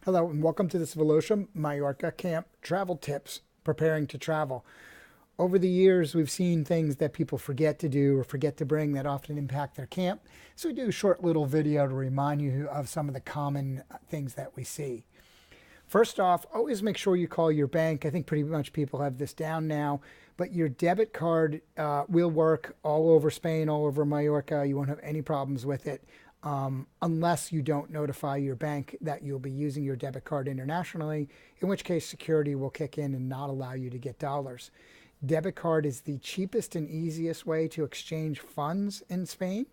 Hello and welcome to this Velocia Mallorca Camp Travel Tips, preparing to travel. Over the years, we've seen things that people forget to do or forget to bring that often impact their camp. So we do a short little video to remind you of some of the common things that we see. First off, always make sure you call your bank. I think pretty much people have this down now, but your debit card will work all over Spain, all over Mallorca. You won't have any problems with it unless you don't notify your bank that you'll be using your debit card internationally, in which case security will kick in and not allow you to get dollars. Debit card is the cheapest and easiest way to exchange funds in Spain.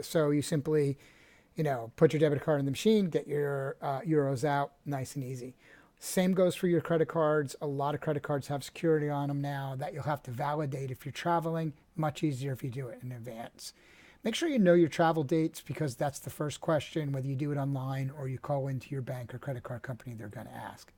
So you simply put your debit card in the machine, get your euros out, nice and easy. Same goes for your credit cards. A lot of credit cards have security on them now that you'll have to validate if you're traveling. Much easier if you do it in advance. Make sure you know your travel dates because that's the first question, whether you do it online or you call into your bank or credit card company, they're going to ask.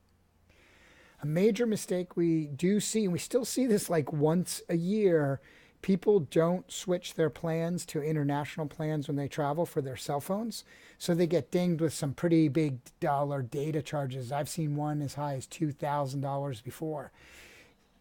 A major mistake we do see, and we still see this like once a year, people don't switch their plans to international plans when they travel for their cell phones. So they get dinged with some pretty big dollar data charges. I've seen one as high as $2,000 before.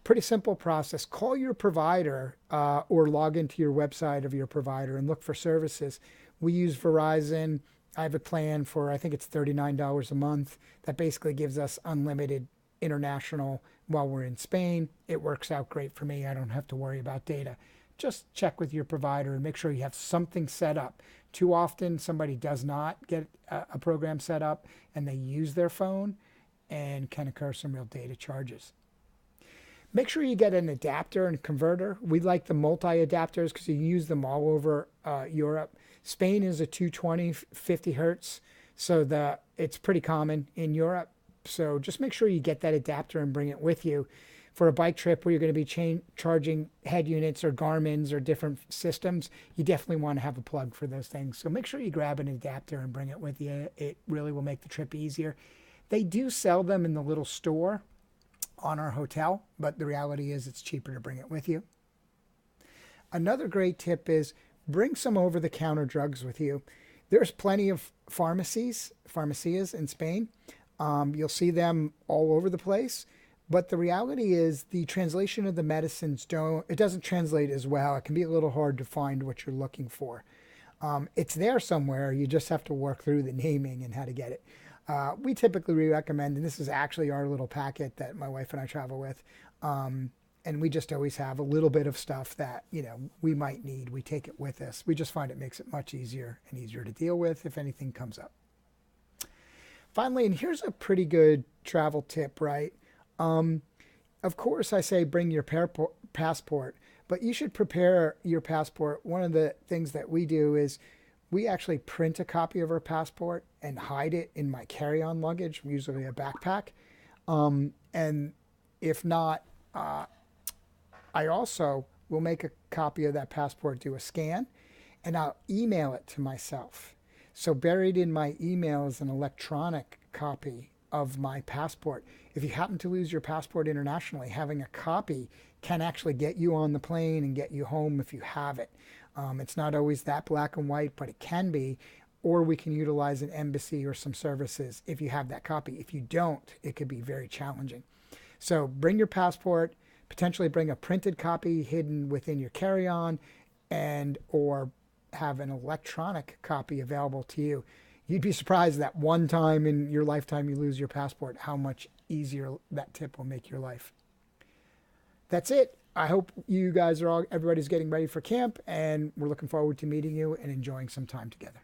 Pretty simple process. Call your provider or log into your website of your provider and look for services. We use Verizon. I have a plan for, I think it's $39 a month. That basically gives us unlimited international while we're in Spain. It works out great for me. I don't have to worry about data. Just check with your provider and make sure you have something set up. Too often, somebody does not get a program set up and they use their phone and can incur some real data charges. Make sure you get an adapter and converter. We like the multi-adapters because you use them all over Europe. Spain is a 220, 50 hertz, so it's pretty common in Europe. So just make sure you get that adapter and bring it with you. For a bike trip where you're going to be charging head units or Garmin's or different systems, you definitely want to have a plug for those things. So make sure you grab an adapter and bring it with you. It really will make the trip easier. They do sell them in the little store on our hotel, but the reality is it's cheaper to bring it with you. Another great tip is bring some over-the-counter drugs with you. There's plenty of pharmacias in Spain. You'll see them all over the place, but the reality is the translation of the medicines doesn't translate as well. It can be a little hard to find what you're looking for. It's there somewhere. You just have to work through the naming and how to get it. We typically recommend, and this is actually our little packet that my wife and I travel with, and we just always have a little bit of stuff that we might need. We take it with us. We just find it makes it much easier and easier to deal with if anything comes up. Finally, and here's a pretty good travel tip, right? Of course, I say bring your passport, but you should prepare your passport. One of the things that we do is we actually print a copy of our passport and hide it in my carry-on luggage, usually a backpack. And if not, I also will make a copy of that passport, do a scan, and I'll email it to myself. So buried in my email is an electronic copy of my passport. If you happen to lose your passport internationally, having a copy can actually get you on the plane and get you home if you have it. It's not always that black and white, but it can be, or we can utilize an embassy or some services if you have that copy. If you don't, it could be very challenging. So bring your passport, potentially bring a printed copy hidden within your carry-on, or have an electronic copy available to you. You'd be surprised that one time in your lifetime you lose your passport, how much easier that tip will make your life. That's it. I hope everybody's getting ready for camp, and we're looking forward to meeting you and enjoying some time together.